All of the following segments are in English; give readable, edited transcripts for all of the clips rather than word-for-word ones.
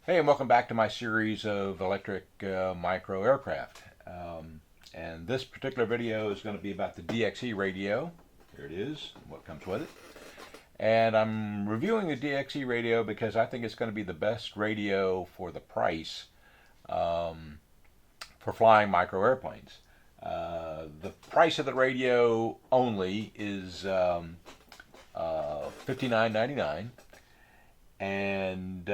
Hey, and welcome back to my series of electric micro aircraft. And this particular video is going to be about the DXe radio. Here it is, what comes with it. And I'm reviewing the DXe radio because I think it's going to be the best radio for the price for flying micro airplanes. The price of the radio only is $59.99, and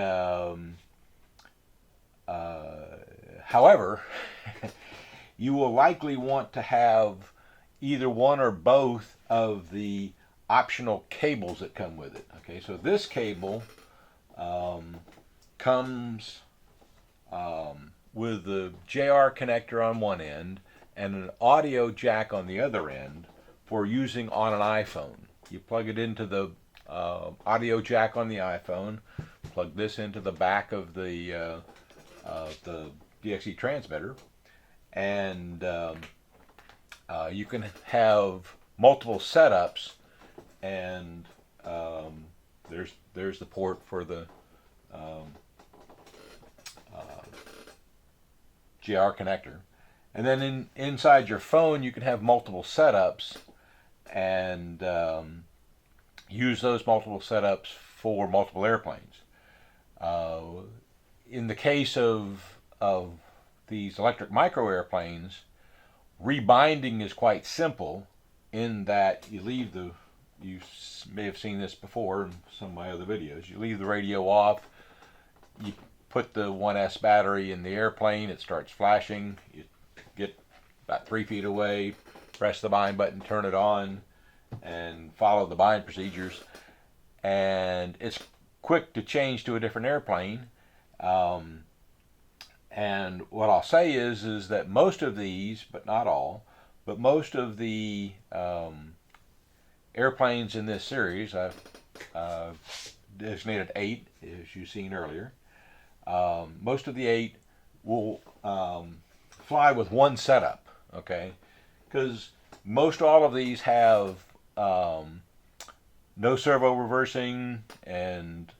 however, you will likely want to have either one or both of the optional cables that come with it. Okay, so this cable comes with the JR connector on one end and an audio jack on the other end for using on an iPhone. You plug it into the audio jack on the iPhone, plug this into the back of the DXe transmitter, and you can have multiple setups. And there's the port for the GR connector, and then inside your phone you can have multiple setups and use those multiple setups for multiple airplanes. In the case of these electric micro airplanes, rebinding is quite simple in that you may have seen this before in some of my other videos. You leave the radio off, you put the 1S battery in the airplane, it starts flashing, you get about 3 feet away, press the bind button, turn it on, and follow the bind procedures, and it's quick to change to a different airplane. And what I'll say is that most of these, but not all, but most of the airplanes in this series, I've designated 8, as you've seen earlier. Most of the 8 will fly with one setup, okay? Because most all of these have no servo reversing, and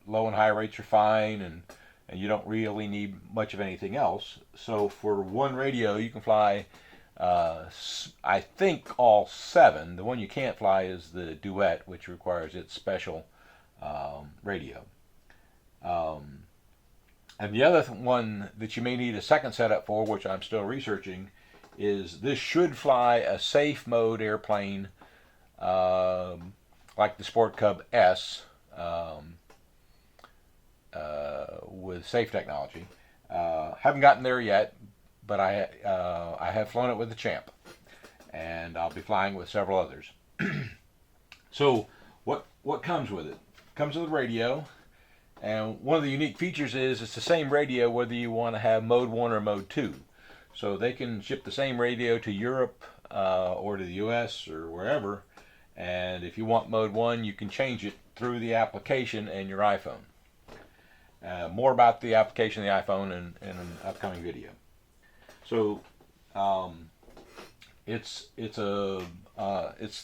low and high rates are fine, and you don't really need much of anything else. So for one radio you can fly I think all 7. The one you can't fly is the Duet, which requires its special radio. And the other one that you may need a second setup for, which I'm still researching, is this should fly a safe mode airplane like the Sport Cub S with safe technology. Haven't gotten there yet, but I have flown it with the Champ, and I'll be flying with several others. So what comes with it? Comes with a radio, and one of the unique features is it's the same radio whether you want to have mode 1 or mode 2. So they can ship the same radio to Europe or to the US or wherever, and if you want mode 1 you can change it through the application and your iPhone. More about the application of the iPhone in an upcoming video. So it's the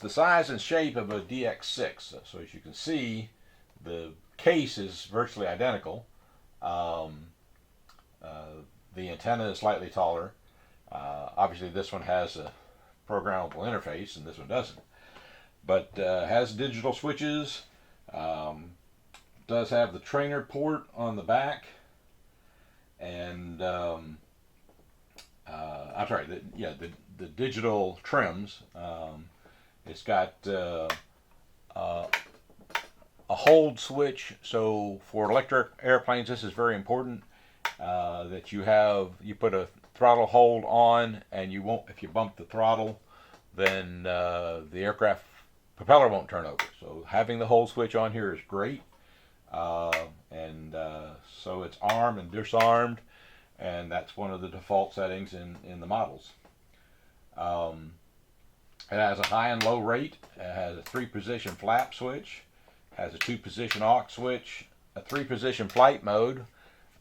size and shape of a DX6. So as you can see, the case is virtually identical. The antenna is slightly taller. Obviously, this one has a programmable interface, and this one doesn't. But has digital switches. Does have the trainer port on the back, and I'm sorry, the digital trims. It's got a hold switch. So for electric airplanes, this is very important that you put a throttle hold on, and you won't, if you bump the throttle, then the aircraft propeller won't turn over. So having the hold switch on here is great. So it's armed and disarmed, and that's one of the default settings in the models. It has a high and low rate. It has a 3-position flap switch, has a 2-position aux switch, a 3-position flight mode,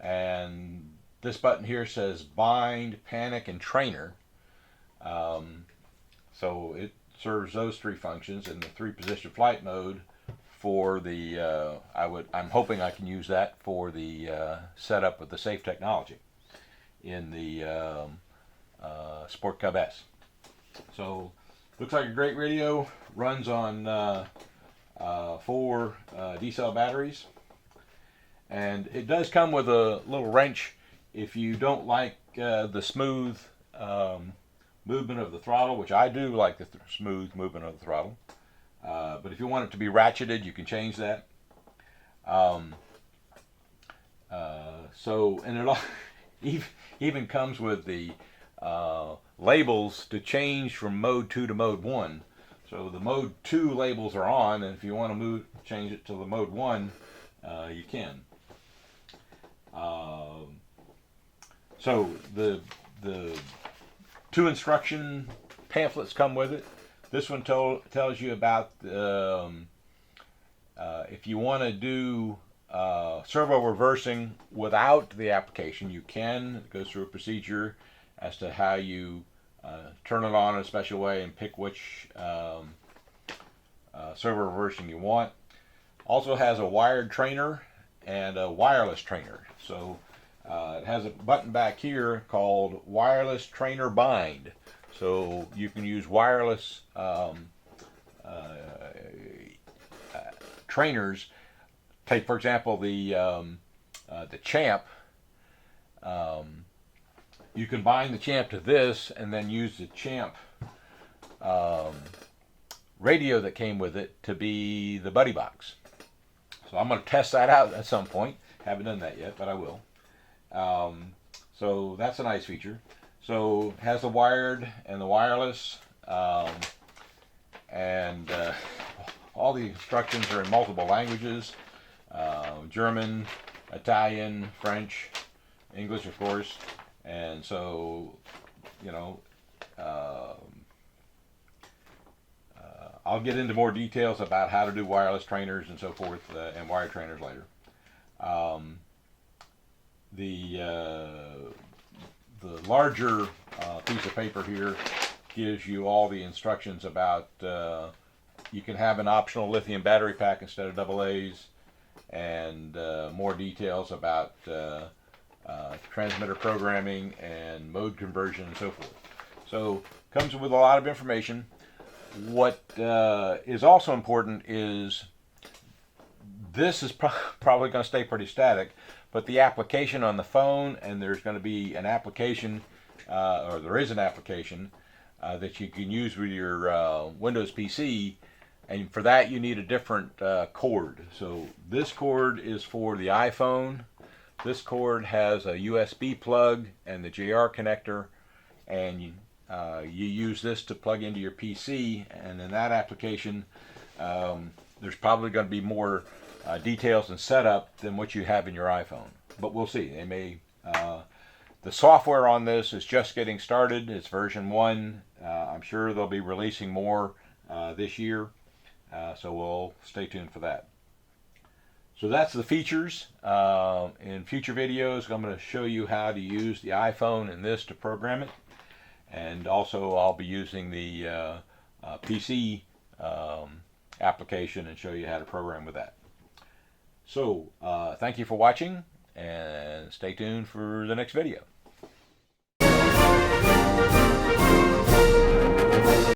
and this button here says bind, panic, and trainer. So it serves those 3 functions, and the 3-position flight mode for the, I'm hoping I can use that for the setup of the safe technology in the Sport Cub S. So, looks like a great radio. Runs on 4 D-cell batteries. And it does come with a little wrench if you don't like the smooth movement of the throttle, which I do like the smooth movement of the throttle. But if you want it to be ratcheted, you can change that. And it all even comes with the labels to change from mode 2 to mode 1. So the mode 2 labels are on, and if you want to change it to the mode 1, you can. So the 2 instruction pamphlets come with it. This one tells you about if you want to do servo reversing without the application, you can. It goes through a procedure as to how you turn it on in a special way and pick which servo reversing you want. Also has a wired trainer and a wireless trainer. So it has a button back here called Wireless Trainer Bind. So you can use wireless trainers. Take, for example, the Champ. You can bind the Champ to this and then use the Champ radio that came with it to be the buddy box. So I'm going to test that out at some point. Haven't done that yet, but I will. So that's a nice feature. So it has the wired and the wireless, and all the instructions are in multiple languages: German, Italian, French, English, of course. And so, you know, I'll get into more details about how to do wireless trainers and so forth, and wired trainers later. The larger piece of paper here gives you all the instructions about you can have an optional lithium battery pack instead of AA's, and more details about transmitter programming and mode conversion and so forth. So comes with a lot of information. What is also important is this is probably going to stay pretty static, but the application on the phone, and there's going to be an application, or there is an application that you can use with your Windows PC, and for that you need a different cord. So this cord is for the iPhone. This cord has a USB plug and the JR connector, and you use this to plug into your PC, and in that application there's probably going to be more details and setup than what you have in your iPhone, but we'll see. They may the software on this is just getting started. It's version 1. I'm sure they'll be releasing more this year, so we'll stay tuned for that. So that's the features. In future videos I'm going to show you how to use the iPhone and this to program it, and also I'll be using the PC application and show you how to program with that. So thank you for watching, and stay tuned for the next video.